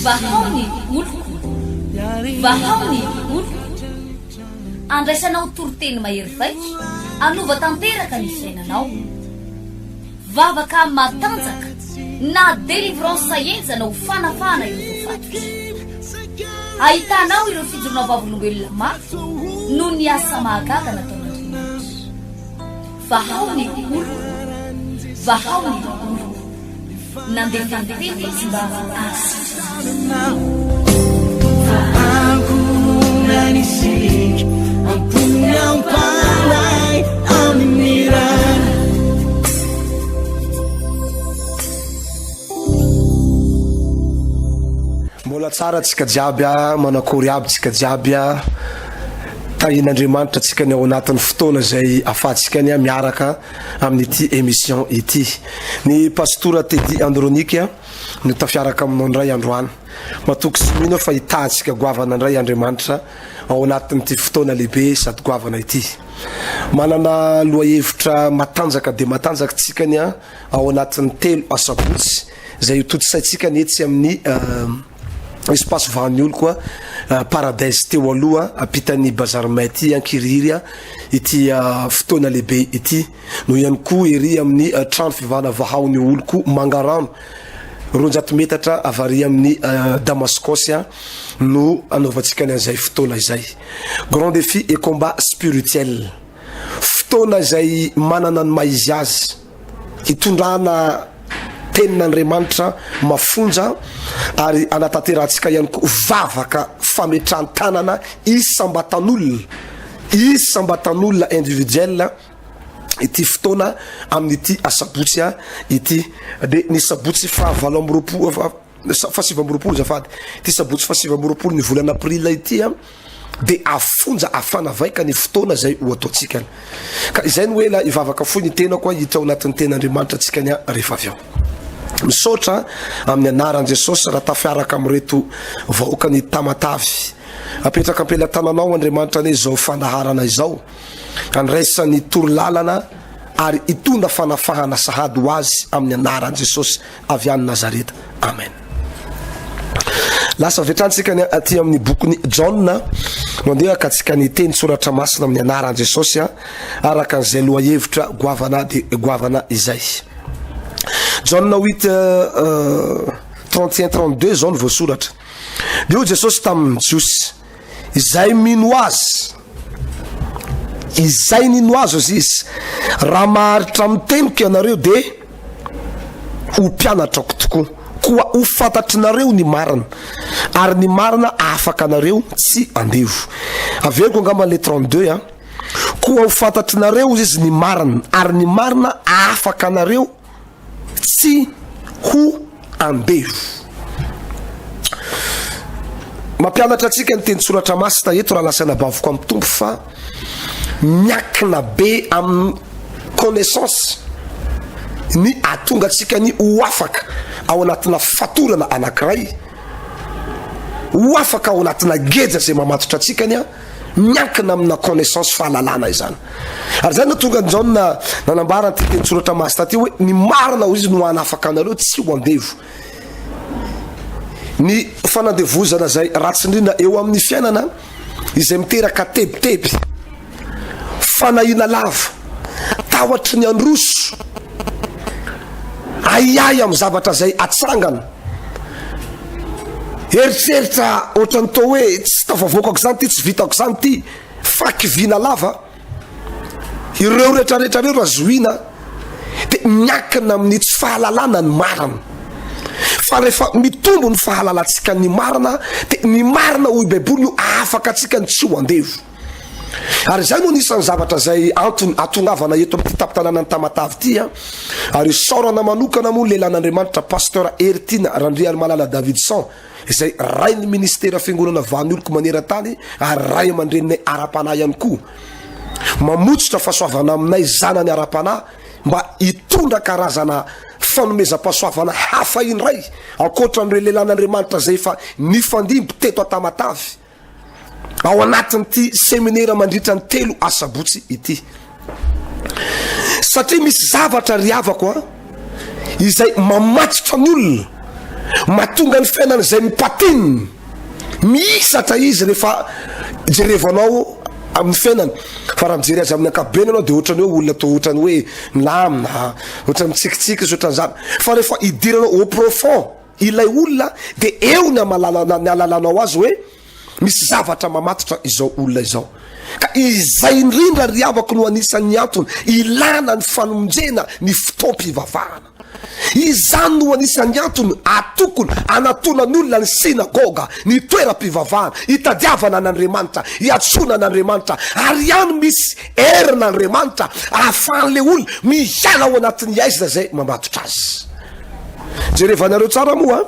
Vahao ny Oloko. Vahao ny Oloko. Andraisanao toroteny mahery vaika, anova tanteraka ny fiainanao. Vavaka matanjaka na délivrance saenjana ho fanafana ireo fatotra. Ahitanao ireo fijorona vavolombelona mafy no ny asa mahagaga nataon'Andriamanitra. Vahao ny Oloko. Vahao ny Oloko. Nandefandefety tsy mba Nanisik ang punyang palay aminiran. Mbola tsara tsika jiaby manakory aby tsika jiaby tahin'Andriamanitra tsika ny ao anatin'ny fotoana zay afatsika ny miaraka amin'ity émission ity. Ny pastora Teddy Andronique no tafiaraka aminao ndray androany. Matoky sy mino fa hitantsika goavana ndray Andriamanitra ao anatin'ity fotoana lehibe sady goavana ity. Manana lohahevitra matanjaka de matanjaka tsika ny ao anatin'ny telo asabotsy zay totsaitsika ny etsy amin'ny espace Vahao koa paradise teo aloha apitan'ny bazarmay ity ankiriry ity fotoana lehibe ity no ihany koa ery amin'ny trano fivavahana Vahao ny Oloko Mangarano 200 metatra avary amin'ny Damascos no anaovantsika an'izay fotoana izay. Grand défi et combat spirituel. Fotoana izay manana ny maizy azy hitondrana tenin'Andriamanitra mafonja ary anatanterantsika ihany koa vavaka fametran-tanana isambatan'olona individuel ity fotoana amin'ity asabotsy ity de ny sabotsy fahavalo amby roapolo fasivy amby roapolo zafady ity sabotsy fasivy amby roapolo ny volana aprila ity de afonja afana vaika ny fotoana zay ho ataotsika ka izay ny hoe la ivavaka foy ny tena koa hita ao anatin'ny ten'Andriamanitra tsika ny rehefa avy ao misaotra amin'ny anaran'i Jesosy raha tafiaraka amin'reto vahoaka ny Tamatave apetraka ampelantananao Andriamanitra ny zao fandaharana izao andraisany torolalana ary itondra fanafahana sahady ho azy amin'ny anaran'i Jesosy avy any Nazareta. Amen. Lasa vetrantsika ny aty amin'ny boky John mandeha ka tsika ny teny soratra masina amin'ny anaran'i Jesosy araka an'izay lohahevitra goavana de goavana izay. John 8 31-32 zao ny voasoratra. Dio Jesosy tamin'ny Jiosy izay mino azy izay nino azy izy raha maharitra mitemika ianareo de ho mpianatrako tokoa koa ho fantatrinareo ny marina ary ny marina afaka anareo tsy andevo. Averiko angamba le 32 koa ho fantatrinareo izy ny marina ary ny marina afaka anareo tsy ho andevo. Mampianatra antsika ny teny soratra masina eto raha lasaina bavoko amin'ny tompo fa miakina be amin'ny connaissance ny atonga antsika ny ho afaka ao anatina fatorana anankiray, ho afaka ao anatina geja zay mamatotra antsika ny miankina amina connaissance fahalalana izany. Ary zany tonga ny John nanambara ny teny soratra masina ty hoe ny marina ho izy no hanafaka anareo tsy ho andevo. Ny fanandevozana zay ratsindrina eo amin'ny fiainana izay miteraka tebiteby fanahina lava tawatry ny androso ayay amin'ny zavatra zay atsangana eritreritra ohatrany to hoe tsy tafavoakako zany ty tsy vitako zany ty faky vina lava ireo rehetrarehetra reo razoina de miakina amin'ny tsy fahalalana ny marina fa rehefa mitombo ny fahalalantsika ny marina de ny marina hoy baiboly no afaka atsika ny tsy ho andevo. Ary zay no nisan'ny zavatra zay antony atongavana eto amin'ny tapitanana ny Tamatave ty ary sorana manokana moa lelan'Andriamanitra Pasteur Hery RANDRIARIMALALA Davidson izay ray ny ministera fiangonana Vahan'oloko maneran-tany ary ray aman-dreninay ara-panahy ihany koa mamotsitra fahasoavana aminay zanany ara-panahy mba hitondra karazana fanomezam-pahasoavana hafa indray ankoatran'ireo lelan'Andriamanitra zay fa nifandimby teto a Tamatave ao anatin'ity seminera mandritra ny telo asabotsy ity. Satria misy zavatra riavako izay mamatotra ny olona mahatonga ny fiainana izay mipatinina misatra izy rehefa jerevanao amin'ny fiainana fa raha mijery azy amin'ny ankapobeny anao dia ohatrany hoe olona to ohatrany hoe milamina ohatrany mitsikitsiky izy ohatran'izany fa rehefa idiranao au profond ilay olona dia eo ny alalanao azy hoe misy zavatra mamatotra izao olona izao ka izay indrindra riavako no anisan'ny antony ilana ny fanomjena ny fotoam-pivavahana izany no anisan'ny antony atokony anatonan'olona ny sinagoga ny toeram-pivavahana hitadiavana an'Andriamanitra hiatsoana an'Andriamanitra ary ihany misy erin'Andriamanitra ahafahan'le olona miala ao anatin'ny aizina zay mamatotra azy jerevanareo tsara moa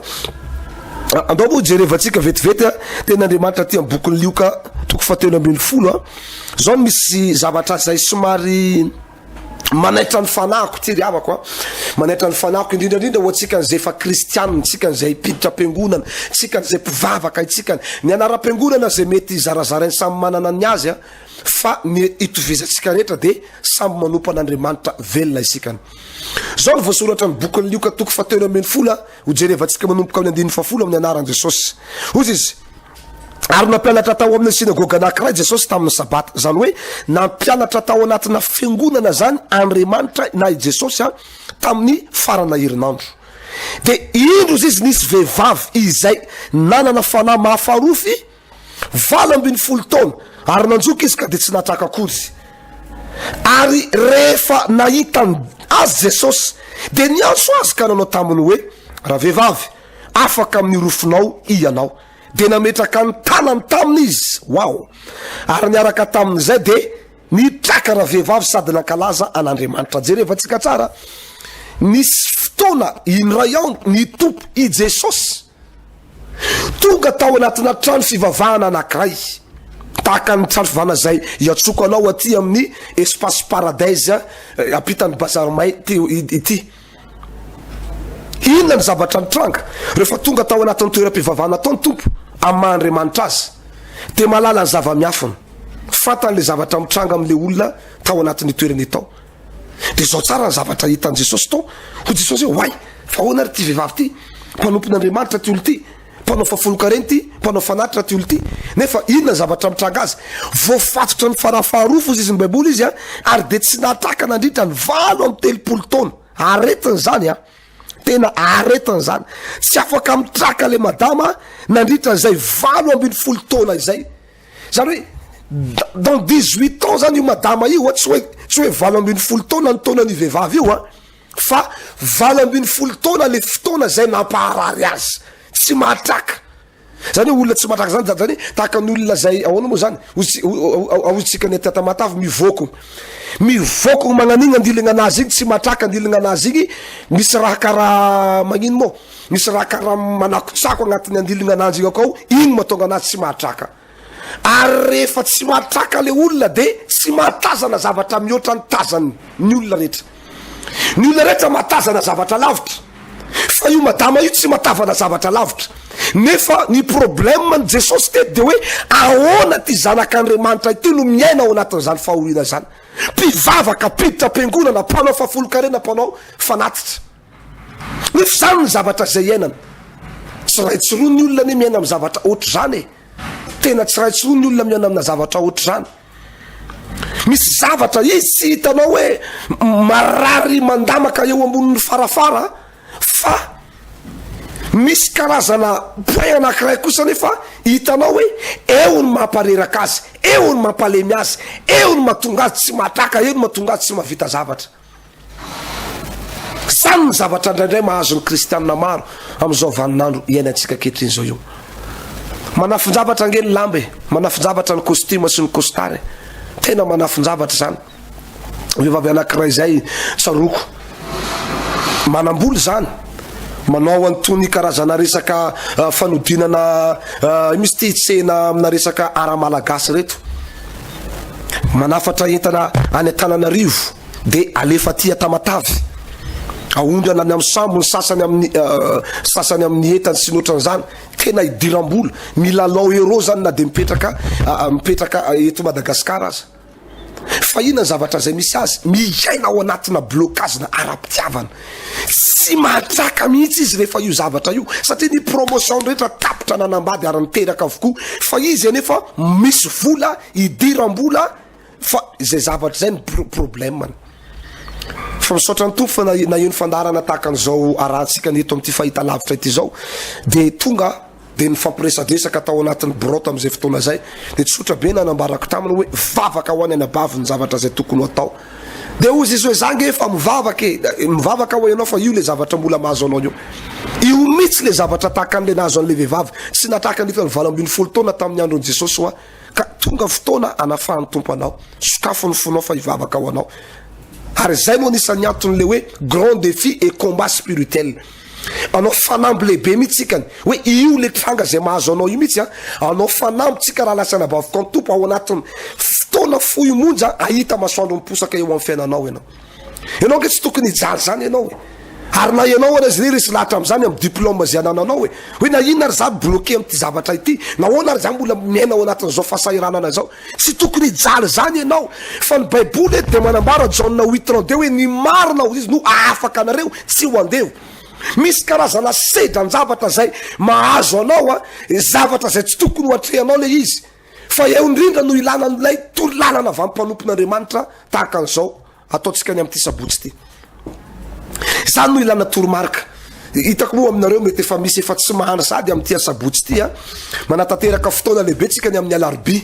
andao moa jerevantsika vetivety ten'Andriamanitra ty amin'ny bokin'ny Lioka toko 17 zao misy zavatra zay somary manaitra ny fanahiko ty riavako manaitra ny fanahiko indrindrandrindra ho atsika n'izay fa kristianina tsika n'izay piditra am-piangonana tsika n'izay mpivavaka itsika ny anara-piangonana zay mety zarazarainy samy manana ny azy fa ny itovizatsika rehetra dia samby manompo an'Andriamanitra velona isikany zao ny voasoratra ny bokin'ny Lioka toko 17 ho jerevantsika manompoka amin'ny 10 amin'ny anaran'i Jesosy ozy izy ary nampianatra tao amin'ny sinagoga anankiray Jesosy tamin'ny sabata zany hoe nampianatra tao anatina fiangonana zany Andriamanitra na i Jesosy tamin'ny farana herinandro dia indro izy nisy vehivavy izay nanana fanahy mahafarofy 80 taona ary nanjoka izy ka dia tsy natraka akory ary rehefa nahita azy Jesosy dia niantso azy ka nanao taminy hoe raha vehivavy afaka amin'ny rofinao ianao dia nametraka ny tanany taminy izy ary niaraka tamin'izay dia nitraka raha vehivavy sady nankalaza an'Andriamanitra jerevantsika tsara nisy fotoana indray ao ny tompo i Jesosy tonga tao anatina trano fivavahana anankiray tahaka ny trano fivavahana zay iatsoko anao aty amin'ny espace paradise ampitany bazaromay ity inona ny zavatra nitranga rehefa tonga tao anatin'ny toeram-pivavahana tao ny tompo amin'ny maha-Andriamanitra azy dia malala ny zava-miafina fantan'le zavatra mitranga amin'le olona tao anatin'ny toerany tao dia zao tsara ny zavatra hitan'i Jesosy tao ho Jesosy hoe hoay fa hoana ary ty vehivavy ty mpanompon'Andriamanitra ty olo ty mpanao fafolokareny ty mpanao fanatitra ty olo ty nefa inona ny zavatra mitranga azy voafatotra ny farafaharofo izy ny baiboly izy ary dia tsy natraka nandritra ny 80 taona aretiny zany tena aretiny zany tsy afaka mitraka le madama nandritra n'izay 80 taona izay zany hoe dans 18 ans zany io madama io tsy hoe 80 taona ny taona ny vehivavy io fa 80 taona le fotoana zay nampaharary azy tsy mahatraka zany hoe olona tsy mahatraka zany tahaka ny olona zay ahoana moa zany aozintsika ny Tamatave mivoko magnan'igny andilagna anazy igny tsy mahatraka andilagna anazy igny misy raha karaha magnino moa misy raha karaha manakotsako agnatin'ny andilagna anazy igny akao igny mahatonga anazy tsy mahatraka ary rehefa tsy mahatraka le olona dia tsy mahatazana zavatra mihoatra ny tazany ny olona rehetra mahatazana zavatra lavitra fa io madama io tsy matavana zavatra lavitra nefa ny problème ny Jesosy tety dia hoe ahoana ty zanak'Andriamanitra ity no miaina ao anatin'izany fahoriana zany mpivavaka piditra am-piangonana mpanao fafolokarena mpanao fanatitra nefa zany ny zavatra zay iainana tsy raitsy roa ny olona ne miaina amin'ny zavatra ohatr' zany tena tsy raitsy roa ny olona miaina amina zavatra ohatr' zany misy zavatra izy tsy hitanao hoe marary mandamaka eo ambonin'ny farafara fa misy karazana poin anankiray kosa nefa hitanao hoe eo ny mahampareraka azy eo ny mampalemy azy eo ny mahatonga azy tsy mahatraka eo ny mahatonga azy tsy mahavita zavatra zany ny zavatra indraindray mahazo ny kristianina maro amin'izao vaninandro iainantsika ankehitriny zao io manafinjavatra angeny lambe manafinjavatra ny costume sy ny costare tena manafinjavatra zany vehivavy anankiray zay tsaroko manamboly zany manao antony karazana resaka fanodinana misy ty tsena amina resaka ara-malagasy reto manafatra entana any ANTANANARIVO dia alefa ty Tamatave aondrana any amin'ny sambo ny sasany amin'ny entany sy notrany zany tena idiram-bola milalao ero zany na dia mipetraka eto Madagascar azy fa ina zavatra zay misy azy miaina ao anatina blocage na ara-pitiavana tsy mahatraka mihitsy izy rehefa io zavatra io satria ny promotion rehetra tapitra nanambady ary niteraka avokoa fa izy anefa misy vola idiram-bola fa zay zavatra zay ny problème fa misaotra ny tompo fa na ino fandarana tahaka an'izao arahantsika ny eto amin'ity fahita lavitra ity zao de tonga de ny fampiresadresaka atao anatin'ny brote am'izay fotoana zay de tsotra be nanambarako taminy hoe vavaka ho any anabavy ny zavatra zay tokony atao de ozy izy hoe zange fa mivavaka ho ianao fa io le zavatra mbola mahazo anao io mihitsy le zavatra tahaka an'le nahazo an'le vehivavy sy natahaka ny 20 taona tamin'ny andron'i Jesosy hoa ka tonga fotoana anafahan'ny tompo anao sokafo ny fonao fa hivavaka ho anao ary zay moa nisan'ny anton'le hoe grand défi et combat spirituel anao fanamby lehibe mihitsikany hoe io le tranga zay mahazo anao io mihitsy anao fanamby tsika raha lasana bavaka ny tompo ao anatiny fotoana fohy monja ahita masoandro miposaka eo amin'ny fiainanao ianao ke tsy tokony hijaly zany ianao ary na ianao ana izy resy lahatra am'izany amin'ny diplôme zay anananao hoe na inona ary za bloqué am'ty zavatra ity nahoana ary za mbola miaina ao anatin'izao fahasahiranana zao tsy tokony hijaly zany ianao fa ny baiboly de manambara Jean 8:32 hoe ny marina ho izy no afaka anareo tsy ho andevo misy karazana sedra ny zavatra zay mahazo anao zavatra zay tsy tokony ho atrehanao le izy fa eo indrindra no ilana n'lay torolalana avy mpanompon'Andriamanitra tahaka an'izao ataotsika ny am'ty sabotsy ty zany no ilana toromarika hitako moa aminareo mety efa misy efa tsy mahana sady am'ty sabotsy ty manatanteraka fotoana lehibe tsika ny amin'ny alarobia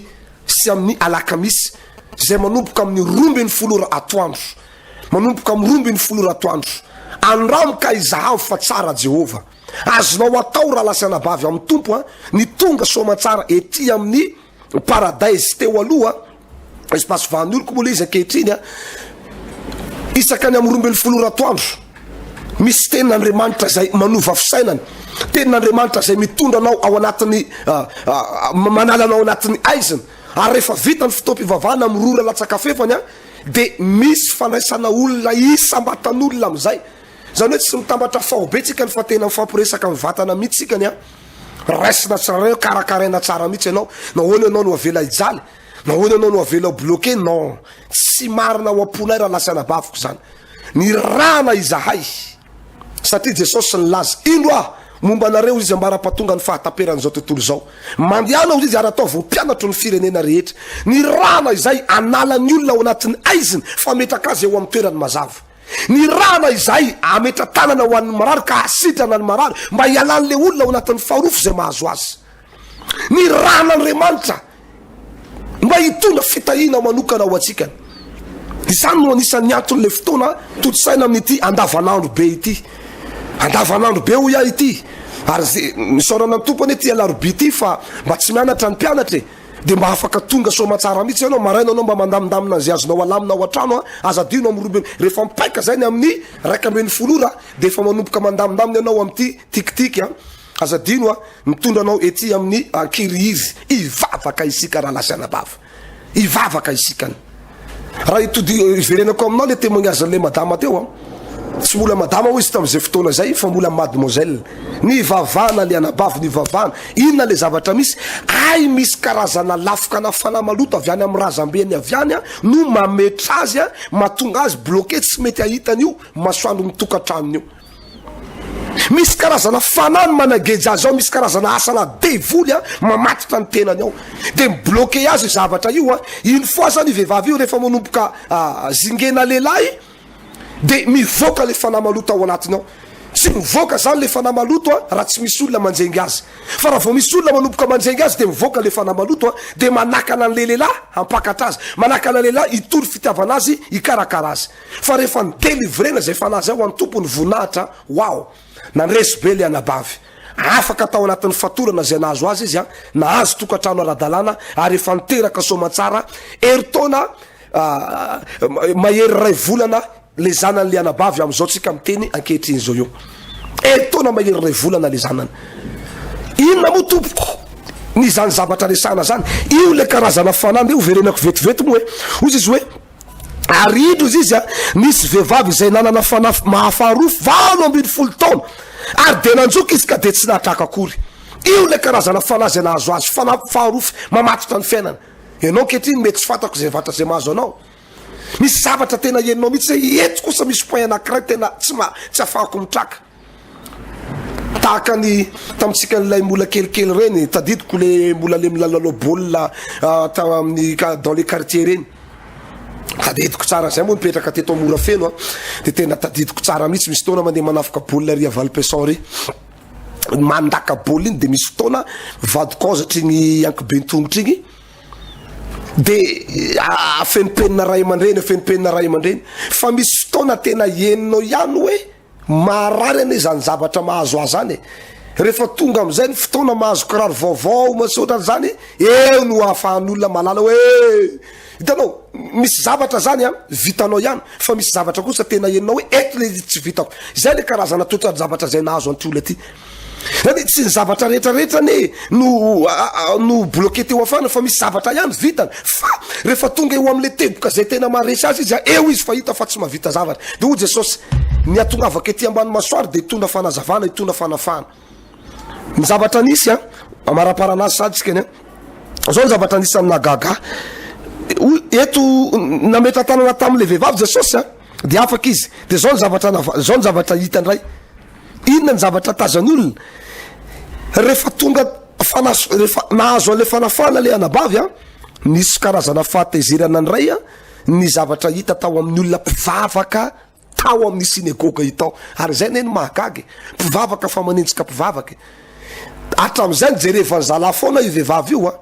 sy amin'ny alakamisy zay manomboka amin'ny 12 atoandro manomboka amin'ny 12 atoandro andramoka izahav fa tsara Jehova azonao atao raha lasana bavy amin'ny tompo ny tonga somatsara ety amin'ny paradise teo aloha espace vanoloko mola izy ankehitriny isakany amin'ny 12 atoandro misy tenin'Andriamanitra zay manova fisainany tenin'Andriamanitra zay mitondra anao ao anatin'ny manalanao ao anatin'ny aiziny ary rehefa vita ny fotoam-pivavahana mirora latsakafefany de misy fandraisana olona isambatan'olona am'izay zany hoe tsy mitambatra fahobe tsika ny fa tena mifampiresaka ny vatana mihitsikany raisina tsara karakaraina tsara mihitsy ianao nahoana ianao no avela hijaly nahoana ianao no avela bloqué non tsy marina ho amponay raha lasana baviko zany ny rana izahay satria Jesosy nilaza ino momba anareo izy ambara-patonga ny fahataperan'izao tontolo zao mandiana izy ary atao vo mpianatro ny firenena rehetra ny rana izay analany olona ao anatin'ny aiziny fa metraka azy eo amin'ny toerany mazava ny rana izay ametra tanana ho an'ny marary ka asitrana ny marary mba hialan'le olona ao anatin'ny faharofo zay mahazo azy ny ran'Andriamanitra mba hitondra fitahina manokana ho atsikany izany no anisan'ny anton'le fotoana totosaina amin'ity andavanandro be ity andavanandro be ho iaho ity ary misaorana ny tompony ety alarobia ity fa mba tsy mianatra ny mpianatra de mba afaka tonga somatsara mihitsy ianao maraina anao mba mandamindamina zay azonao alamina ao an-trano azadino amin'ny rehefa mipaika zay ny amin'ny 1:10 de efa manomboka mandamindamina ianao amin'ity tikitiky azadino mitondra anao ety amin'ny ankiriizy ivavaka isika raha lasana bava ivavaka isikany raha itody iverenako aminao le témoignage le madama teo tsy mola madama ho izy tam'izay fotoana zay fa mola mademoiselle ny vavana le anabavy ny vavana inona le zavatra misy ay misy karazana lafoka na fanamaloto avy any amin'ny razambeany avy any no mametra azy mahatonga azy bloqué tsy mety ahitany io masoandro mitokantranony io misy karazana fanany managejy azy ao misy karazana asana devoly mamatotra ny tenany ao de mibloqué azy zavatra io iny fois zany vehivavy io rehefa manomboka zingena lehilahy de mivoaka le fanamaloto ao anatiny ao tsy mivoaka zany le fanamaloto raha tsy misy olona manjengy azy fa raha vao misy olona manomboka manjengy azy de mivoaka le fanamaloto de manakana an'le lehilahy hampakatra azy manakana lehilahy itory fitiavana azy ikarakara azy fa rehefa ny délivrena zay fanazy ao any tompony voninahitra wow nandresy be le anabavy afaka atao anatin'ny fatorana zay nahazo azy izy nahazo tokantrano ara-dalàna ary efa niteraka somatsara eritaona mahery ray volana le zanany le anabavy am'izao tsika miteny ankehitriny zao io eritaona mahery ray volana le zanany inona mo tompoko ny zany zavatra resana zany io le karazana fanany io verenako vetivety moa ozy izy hoe aridro izy izy nisy vehivavy zay nanana fanafy mahafaharofo 20 taona ary de nanjoky izy ka de tsy nahatraka akory io le karazana fanazy nahazo azy fanafy faharofo mamatotra ny fiainana ianao kehitriny mety tsy fantako zay vatra zay mahazo anao misy zavatra tena henonao mihitsy eto kosa misy point anankiray tena tsy afahako mitraka tahaka ny tamitsika n'ilay mbola kelikely reny tadidiko le mbola le milalao baolina amin'ny dans les quartiers reny tadidiko tsara zay moa mipetraka teto amora feno de tena tadidiko tsara mihitsy misy fotoana mandeha manafaka baolina ry Valpesson ry mandaka baolina iny de misy fotoana vadikôzatra igny ankibentongotra igny de afenipenina ray aman-dreny fa misy fotoana tena henonao ihany hoe marary ane zany zavatra mahazo azy zany rehefa tonga am'izay ny fotoana mahazo kiraro vaovao masotra zany eo no ahafahan'olona malala hoe hitanao misy zavatra zany vitanao ihany fa misy zavatra kosa tena henonao hoe eto le tsy vitako zay le karazana toetra zavatra zay nahazo anty olona ty zany tsy ny zavatra rehetrarehetra no bloqué teo afana fa misy zavatra ihany vitany fa rehefa tonga eo am'le teboka zay tena maharesy azy izy eo izy fa hita fa tsy mahavita zavatra de o Jesosy ny atonavaka ety ambany masoary de hitondra fanazavana hitondra fanafana ny zavatra nisy amaraparanazy saditsika ny zao ny zavatra nisy amina gaga eto nametra tanana tam'le vehivavy Jesosy de afaka izy de zao ny zavatra hitandray inona ny zavatra tazan'olona rehefa tonga rehefa nahazo an'le fanafana le anabavy nisy karazana fahatezerana ndray ny zavatra hita tao amin'ny olona mpivavaka tao amin'ny synagoga hitao ary zay neny mahagagy mpivavaka fa manenjika mpivavaka hatram'izay jerevany zala foana io vehivavy io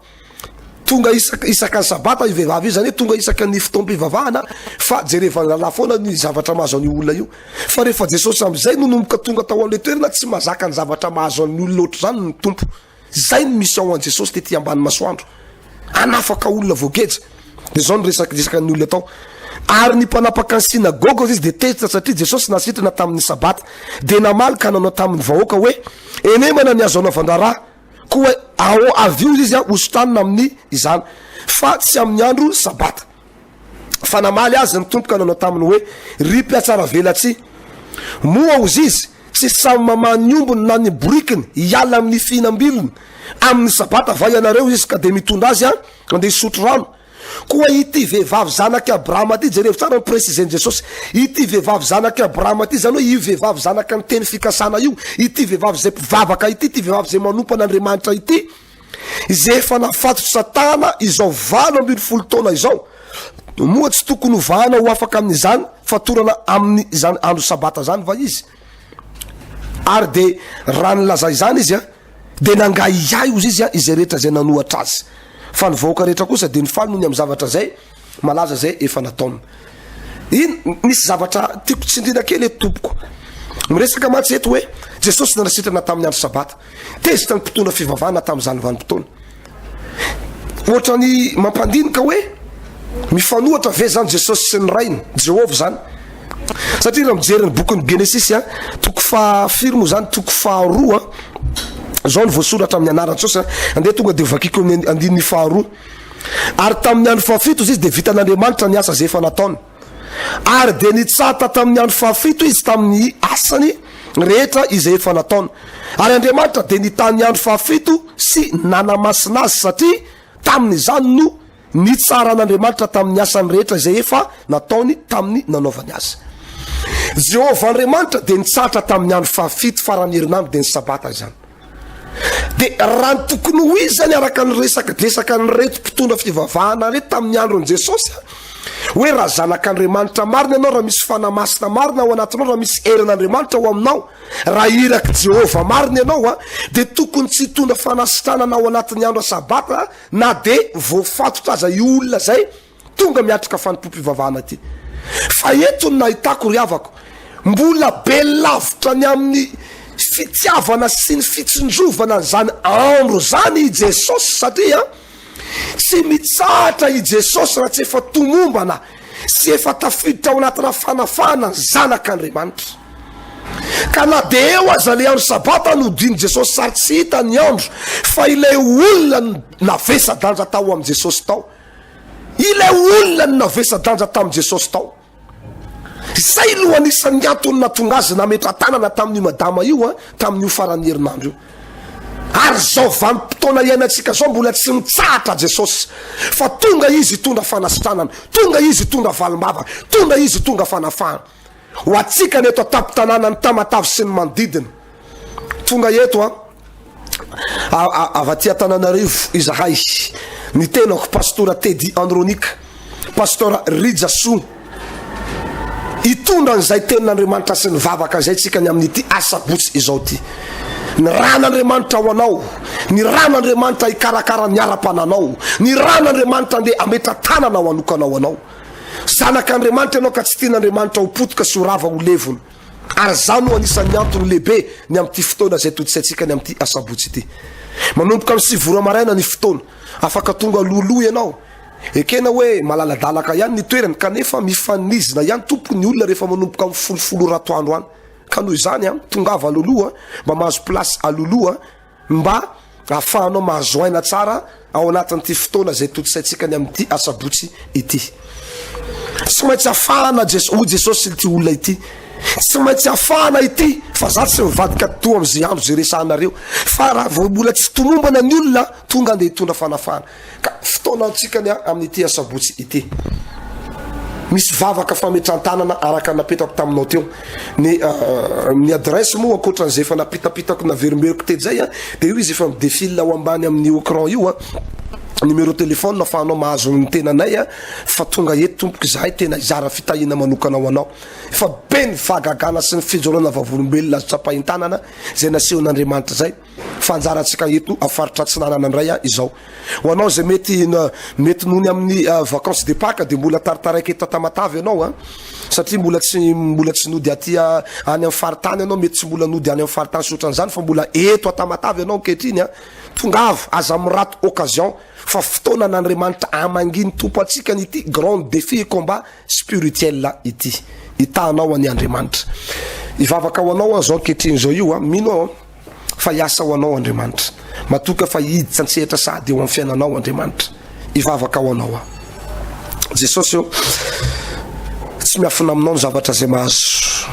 tonga isaka ny sabata io vehivavy io zany hoe tonga isaka ny fotoam-pivavahana fa jerevany zala foana ny zavatra mahazo an'io olona io fa rehefa Jesosy am'izay nonomboka tonga tao am'le toerana tsy mahazaka ny zavatra mahazo an'ny olona oatra zany ny tompo zay ny mission an Jesosy tety ambany masoandro anafaka olona voageja de zao ny resaka ny olona tao ary ny mpanapaka ny synagoga izy de tezitra satria Jesosy nasitrana tamin'ny sabata de namalika nanao tamin'ny vahoaka hoe enemana ny azo anaovandraraha koa hoe ao avy io izy osotranina amin'ny izany fa tsy amin'ny andro sabata fa namaly azy ny tompoka nanao taminy hoe ry mpiatsara velatsy moa ozy izy tsy samy mamany ombony na ny borikiny hiala amin'ny fihinam-bilony amin'ny sabata va ianareo izy ka de mitondra azy andeha isotro rano koa ity vehivavy zanaky Abrahama ty jereo tsara ny préciseny Jesosy ity vehivavy zanaky Abrahama ty zany hoe io vehivavy zanaka ny teny fikasana io ity vehivavy zay mpivavaka ity vehivavy zay manompana Andriamanitra ity izay efa nafatotra Satana izao 20 taona izao moa tsy tokony hovahana ho afaka amin'izany fatorana amin'ny izany andro sabata zany va izy ary de raha nylazay zany izy de nangay iay ozy izy izay rehetra zay nanohatra azy fa ny vahoaka rehetra kosa de ny faly nohony amin'ny zavatra zay malaza zay efa nataony iny nisy zavatra tiako tsindrina kely eto tompoko miresaka matsy eto hoe Jesosy nanasitrana tamin'ny andro sabata tezy tany mpitondra fivavahana tamin'izany vanim-potoana ohatrany mampandinika hoe mifanohatra ve zany Jesosy sy ny rainy Jehovah zany satria raha mijery ny bokin'ny Genesis toko fahafiry moa zany toko faharoa zao ny voasoratra amin'ny anaran-tsosy andeha tonga de vakiko andininy faharoa ary tamin'ny andro fahafito izy de vitan'Andriamanitra ny asa zay efa nataony ary de nitsata tamin'ny andro fahafito izy tamin'ny asany rehetra izay efa nataony ary Andriamanitra de nitany andro fahafito sy nanamasina azy satria tamin'izany no nitsara an'Andriamanitra tamin'ny asany rehetra izay efa nataony tamin'ny nanaovany azy Jehovah Andriamanitra de nitsatra tamin'ny andro fahafito farany herinandro de ny sabata zany de raha ny tokony ho izy zany araka ny resaka ny reto mpitondra fivavahana reto tamin'ny andron Jesosy hoe raha zanak'Andriamanitra marina ianao raha misy fanamasina marina ao anatinao raha misy herin'Andriamanitra ao aminao raha iraky Jehovah marina ianao de tokony tsy hitondra fanasitranana ao anatin'ny andro sabata na de voafatotra aza io olona zay tonga miatrika fanimpom-pivavahana ty fa eto ny nahitako ry havako mbola be lavitra ny amin'ny fitiavana sy ny fitsinjovana zany andro zany i Jesosy satria tsy mitsahatra i Jesosy raha tsy efa tomombana sy efa tafiditra ao anatina fanafana zanak'Andriamanitra ka na de eo aza le andro sabata no diny Jesosy sary tsy hita ny andro fa ilay olona navesa-danja tao am' Jesosy tao ilay olona ny navesa-danja tam' Jesosy tao zay lo anisan'ny antony natonga azy nametra tanana tamin'io madama io tamin'io farany herinandro io ary zao vanim-potoana iainantsika zao mbola tsy mitsahatra Jesosy fa tonga izy tonga fanasitranana, tonga izy tonga valimbava, tonga izy tonga fanafahana ho atsika neto atapy-tanàna ny Tamatave sy ny manodidina. Tonga eto avy aty Antananarivo izahay ny tenako Pasteur Tedy Andronika, Pasteur Rijaso hitondra n'izay tenin'Andriamanitra sy ny vavaka zay tsika ny amin'ity asabotsy izao ty. Ny ran'Andriamanitra ho anao, ny ran'Andriamanitra hikarakara ny ara-pananao, ny ran'Andriamanitra andeha ametra tanana ho anokanao anao. Zanak'Andriamanitra ianao ka tsy tian'Andriamanitra ho potika sy ho rava ho levona. Ary zao no anisan'ny antony lehibe ny amin'ity fotoana zay toditsaitsika ny amin'ity asabotsy ity. Manomboka amin'ny 7 maraina ny fotoana, afaka tonga loloa ianao. Ekena hoe malaladalaka ihany ny toerany kanefa mifanizina ihany tompony olona rehefa manomboka amin'ny 10 ratoandro any. Ka noho izany tongava aloloha mba mahazo place aloloha mba ahafahanao mahazo aina tsara ao anatin'ity fotoana zay toditsaitsika ny amin'ity asabotsy ity. Tsy maintsy afahana Jesosy ity olona ity. Tsy maintsy afahana ity fa za tsy mivadika toa am'izay andro zay resanareo fa raha vao mbola tsy tomombana ny olona tonga andeha hitondra fanafahana. Ka fotoana antsika ny amin'ity asabotsy ity. Misy vavaka fametran-tanana araka napetako taminao teo. Ny adresse moa ankoatran'izay efa napitapitako naverimberiko tezay dia io izy efa midefile ao ambany amin'ny écran io numéro téléphone afahanao mahazo ny tenanay fa tonga eto tompoky zahay tena izara fitahina manokanao anao. Fa be ny vagagana sy ny fijoroana vavolombelona azo tsapahin-tanana zay nasehon'Andriamanitra zay. Fanjarantsika eto afaritra Atsinanana ndray izao. Ho anao zay mety nohony amin'ny vacances de Pâques dia mbola taritaraiky eto Tamatave ianao satria mbola tsy nody aty any amin'ny faritany ianao, mety tsy mbola nody any amin'ny faritany sotran'izany fa mbola eto Tamatave ianao ankehitriny tongava aza mirato occasion fa fotoana n'Andriamanitra amanginy tompo atsika nyity grand défi combat spirituel ity hitanao any Andriamanitra. Ivavaka ho anao zao ankehitriny zao io mino fa hiasa ho anao Andriamanitra, matoka fa hiditra antsehatra sady eo amin'ny fiainanao Andriamanitra. Ivavaka ho anao Jesosy tsy miafina aminao ny zavatra zay mahazo.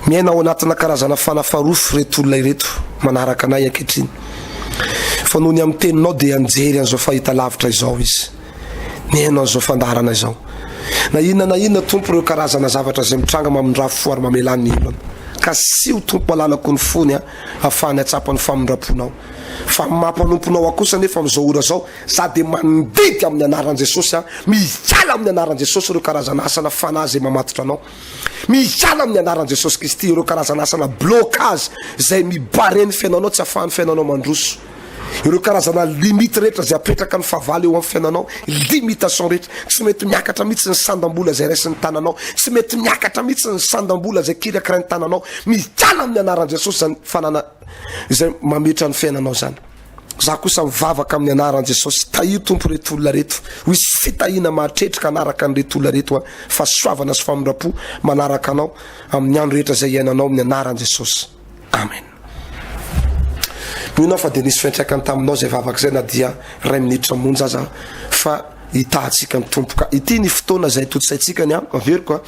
Miaina ao anatina karazana fanafarofo reto olona ireto manaraka anay ankehitriny. Fa noho ny amin'ny teninao dia anjery an'izao fahita lavitra izao izy, miaina an'izao fandarana izao. Na inona tompo ireo karazana zavatra zay mitranga mamindra fo ary mamelany olona. Ka sy ho tompo malalako ny fony ahafahany atsapany famindraponao. Fa mampanomponao akosa nefa amin'izao ora zao sady mandidy amin'ny anaran'i Jesosy mihiala amin'ny anaran'i Jesosy ireo karazana asana fanahy zay mamatotra anao. Mihiala amin'ny anaran'i Jesosy Kristy ireo karazana asana blocage zay mibareny fiainanao tsy ahafahan'ny fiainanao mandroso. Ireo karazana limite rehetra zay apetraka ny favaly eo amin'ny fiainanao, limitation rehetra tsy mety miakatra mihitsy ny sandam-bola zay raisin'ny tananao, tsy mety miakatra mihitsy ny sandam-bola zay kirakira ny tananao. Mihiala amin'ny anaran'i Jesosy zany fanana zay mametra ny fiainanao zany. Za kosa mivavaka amin'ny anaran'i Jesosy, tahio tompo reto olona reto, ho isy fitahina mahatretrika anaraka an'ireto olona reto fa soavana sy famindrapo manaraka anao amin'ny andro rehetra zay iainanao amin'ny anaran'i Jesosy. Amen. Mino fa dia nisy fiantraikany taminao zay vavaka zay na dia 2 minitra monja aza fa hitahantsika ny tompoka. Ity ny fotoana zay toditsaitsika ny averiko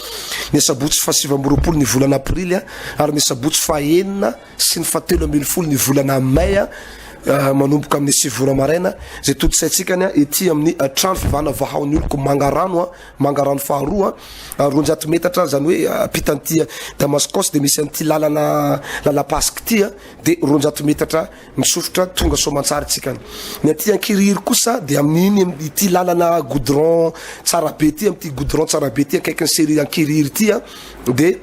ny sabotsy 7 ny volana Avril ary ny sabotsy 9 sy ny 17 ny volana May manomboka amin'ny 7 maraina zay toditsaitsika ety amin'ny trano fivavahana Vahao ny Oloko mangarano faharoa 200 metatra zany hoe apitan'ity Damascos dia misy an'ity lala Pasque ity dia 200 metatra misofotra tonga Soamantsara tsika ny aty Ankiriry kosa dia amin'iny ity lalana goudron tsara be ity amin'ity goudron tsara be ity akaikin'ny série Ankiriry ity dia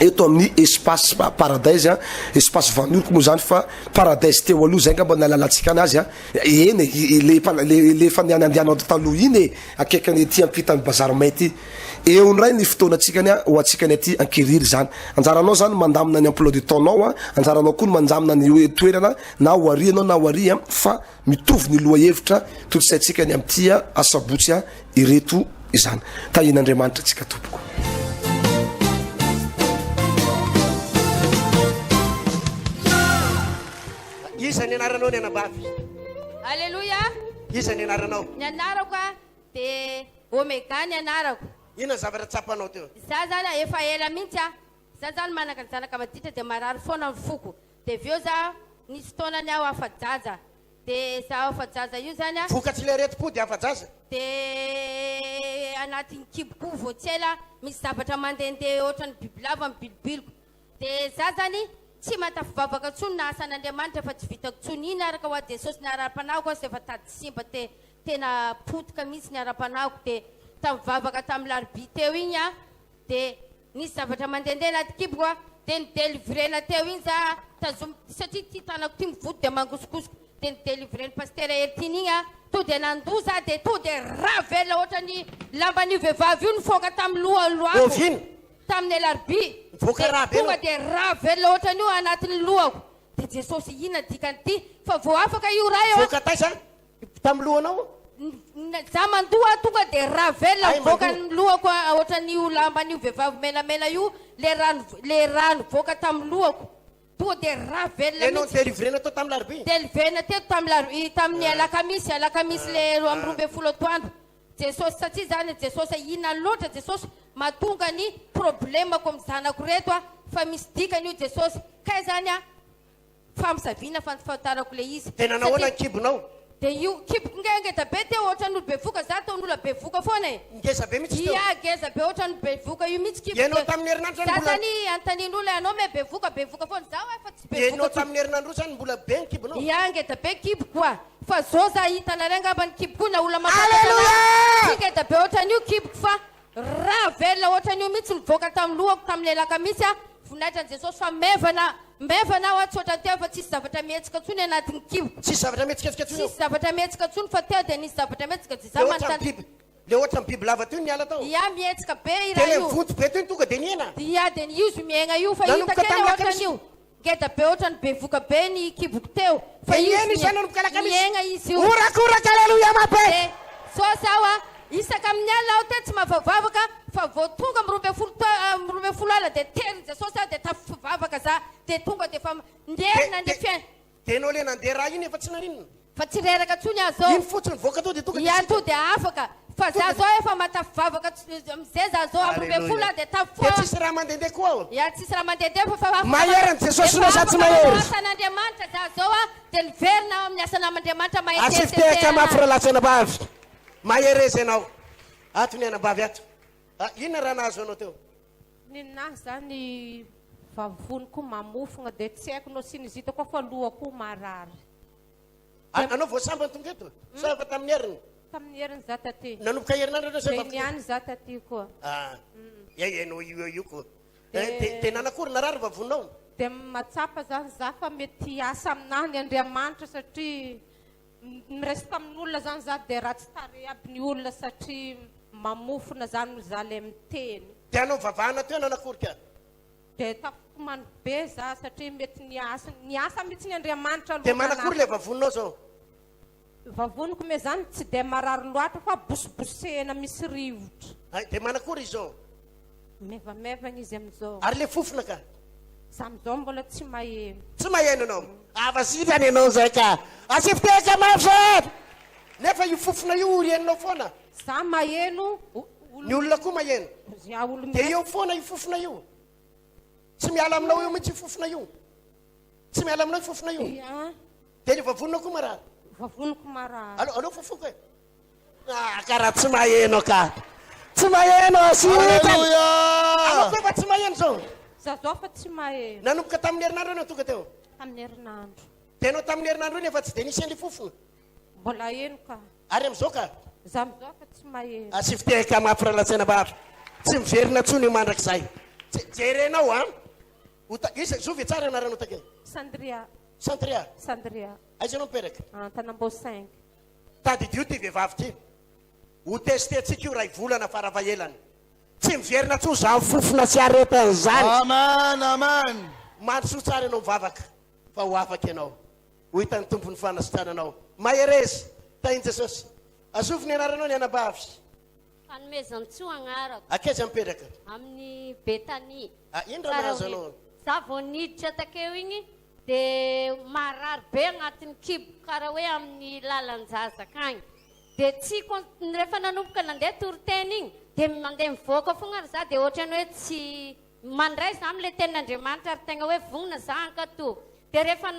eto amin'ny espace paradise espace vaniloko moa zany fa paradise teo aloha zay ngamba nalalatsika anazy eny le fandehanandehanao taloha iny akaikany ety ampitany bazary maity eo ndray ny fotoanatsikany ho atsikany aty Ankiriry zany. Anjaranao zany mandamina ny emploi du temps-nao anjaranao koa ny mandamina ny toerana na ho ary anao na ho ary fa mitovy ny loha hevitra toditsaitsika ny amin'ity asabotsy ireto izany. Tahin'Andriamanitra tsika tompoko. Isa ny anaranao ny anabavy. Aleluia. Isa ny anaranao. Ny anarako de Omega ny anarako. Ina zavatra tsapanao teo? Za zany efa ela mihitsy za zany manaka ny zanaka maditra de marary foana ny foko. De veo za nisy taonany aho afa-jaja dia zaho afa-jaja io zany a vokatsy le retim-pody afa-jaza dia anatin'ny kiboko voatsela misy zavatra mandehandeha ohatran'ny bibilava amin'ny bilibiliko dia za zany tsy matafivavaka ntsony na asan'Andriamanitra fa tsy vitako ntsony iny araka ho a Jesosy ny ara-panahiko aho sy efa tady simba tena potika mihitsy ny ara-panahiko dia tamivavaka tamin'ny larobia teo igny a dia nisy zavatra mandehandeha anaty kiboko a dia nidelivrena teo igny za tazomy satria ty tanako ty mivody dia mangosikosiko dia nidelivreny Pasteur Hery tiny igny a to dia nandoa za dia to dia ravela ohatrany lamban'io vehivavy io nifoaka tamin'ny lohako oviny tamin'ny larobia voaka raha be tonga dia ravela ohatrany io anatin'ny lohako dia Jesosy ina dikan'ity fa vao afaka io raha eo voaka taisa tamin'ny lohanao za mandoa tonga dia ravela mivoaka ny lohako ohatran'io lamban'io vehivavy menamena io le rano voaka tamin'ny lohako tonga dia ravela enao delivrena to tamin'ny larobia delivrena teto tamin'ny alakamisy le amin'ny 12 atoandro Jesosy satria zany Jesosy ina loatra Jesosy mahatonga ny problemako amin'ny zanako reto a fa misy dikany io Jesosy kay zany a famisaviana fantafatarako le izy tena nahoana ny kibonao dia io kiboko ngeza be teo ohatran'olo be voka za taon'olo be voka foana e ngeza be mihitsy teo ngeza be ohatran'olo be voka io mihitsy kiboko ianao tamin'ny herinandro za zany antanin'olo anao me be voka foana zaho efa tsy be ianao tamin'ny herinandro zany mbola be ny kibonao ngeza be kiboko a fa zao za hitanareo angambany kiboko na olona Alleluia! ngeza be ohatran'io kiboko fa raha velona ohatran'io mihitsy nivoaka tamin'ny lohako tamin'ny elaka misy a voninahitran'i Jesosy fa mevana aho atsotra teo fa tsisy zavatra mihetsika ntsony anatin'ny kiboko tsisy zavatra mihetsika tsisy zavatra mihetsika ntsony fa teo dia nisy zavatra mihetsika dia za manontany le ohatrany biby lava teo niala tao ia mihetsika be i dia raha le io vonto be teo iny tonga dia niena ia dia izy miaigna io fa Nanomboka hita kely tamin'ny ohatran'io ngeda be ohatrany be voka be ny kiboko teo fa ieny izy nanomboka alakamisy miaigna izy io orakoraka aleluia mabe dia so zaho a isaka amin'ny alina aho te tsy mahavavavaka fa vao tonga amin'ny 12 ala dia tery Jesosy aho dia tafivavaka za dia tonga dia fa nderina nde fiaina dia enao le nandeha raha iny efa tsy naninona fa tsy reraka ntsony aho zao iny fotsiny voaka to dia tonga ia to dia afaka fa za zao efa matafivavaka amizay za zao amin'ny 12 dia dia tafifoa tsisy raha mandehandeha koa aho ia tsisy raha mandehandeha fa maheriny Jesosy no sa tsy mahery asan'Andriamanitra za zao a dia niverina ao amin'ny asan'Andriamanitra asifitehaka mafiralatsana bavy maherezy ianao ato ny anabavy ato inona raha nahazo anao teo ninahy zany vavoniko mamofogna dia tsy haiko no sinizitako fa lohako marary anao voasambany tonga eto sa efa tamin'ny heriny tamin'ny heriny za taty nanomboka herinandro anao dia niany za taty koa enao io koa dia nanakory narary vavonao dia matsapa zany za fa mety asa aminahy ny Andriamanitra satria miresaka amin'olona zany za dia ratsy tare aby ny olona satria mamofona zany za le miteny dia anao vavahana teo nanakory ka dia tafikomany be za satria mety niasa mihitsy ny Andriamanitra dia manakory le vavonao zao vavoniko me zany tsy dia marary loatra fa bosibosena misy rivotra dia manakory izy zao mevamevana izy amizao ary le fofona ka za amizao mbola tsy maheno tsy maheno anao avasitany ianao zay ka asifitehaka mafy nefa io fofona io orianinao foana za maheno ny olona koa maheno za olo dia eo foana io fofona io tsy miala aminao io mihitsy io fofona io tsy miala aminao io fofona io dia ny vavonao koa marary vavoniko marary aleo fofoka e karaha tsy maheno ka tsy maheno asitany anao koa efa tsy maheno zao za zao fa tsy maheno nanomboka tamin'ny herinandro anao tonga teo tamin'ny herinandro dia anao tamin'ny herinandro iny efa tsy dia nisy an'le fofona mbola eno ka ary amizao ka za amizao fa tsy maheno asifitehaka mafiralatsena bavy tsy miverina ntsony io mandrakizay jerenao a isa zovy tsara anaranao take Sandria aiza anao miperaka Tanambo 5 tadidio ty vehivavy ty ho testetsika io ray volana faravahelany tsy miverina tso za fofona sy aretany zany aman mandrosoa tsara ianao mivavaka fa ho afaka ianao ho hitany tompony fanasitrananao maherezy tainy Jesosy azoviny anaranao ny anabavy fanomezantso agnarako akeza miperaka amin'ny Betania ino raha nahazo anao za vao niditra takeo igny dia marary be agnatin'ny kiboko karaha hoe amin'ny lalan-jazaka agny dia tsy rehefa nanomboka nandeha toriteny igny dia mandeha mivoaka fogna ary za dia ohatrany hoe tsy mandray za amin'ilay tenin'Andriamanitra ary tegna hoe vonona za ankato dia rehefa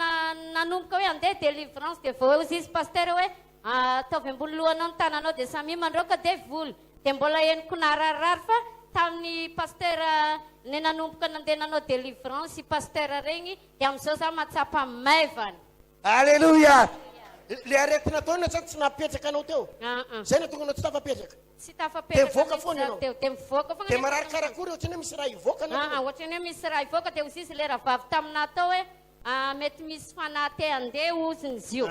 nanomboka hoe andeha délivrance dia vao izy pasteur hoe ataovy ambony lohanao ny tananao dia samy mandroaka dia voly dia mbola henoko nararary fa tamin'ny pasteur ny nanomboka nandeha nanao délivrance pasteur regny dia amin'izao za matsapa maivany. Alléluia. Le aretina taona sa tsy napetraka anao teo. Zay no tonga anao tsy tafapetraka. Tsy tafapetraka. Dia mivoaka foana ianao. Dia mivoaka foana. Dia marary karakory ohatrany hoe misy raha ivoaka anao. Ohatrany hoe misy raha ivoaka dia hozy izy lera vavy taminah tao hoe mety misy fanahy andeha oziny zio.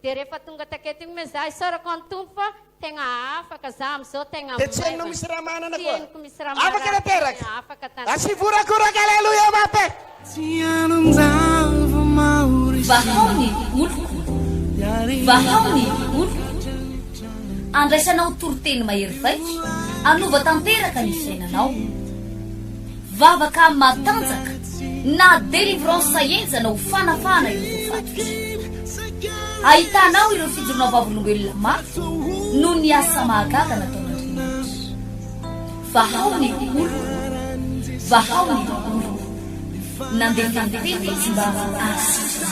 Dia rehefa tonga taketo igny me za isaorako ny tompo fa tegna afaka za amin'izao tegna dia tsy hainao misy raha manana koa. Henoko misy raha afaka nateraka. Afaka tanteraka. Asivorakoraka aleluia mape. Vahaony oloko. Vahaony oloko. Andraisanao toroteny mahery vaika, anova tanteraka ny fiainanao. Vavaka matanjaka na délivrance saenjana ho fanafana ireo fatotra. Ahitanao ireo fijorona vavolombelona mafy no ny asa mahagaga nataon'Andriamanitra. Vahaony oloko. Vahaony oloko. Nandeha tantety izy mba asitra.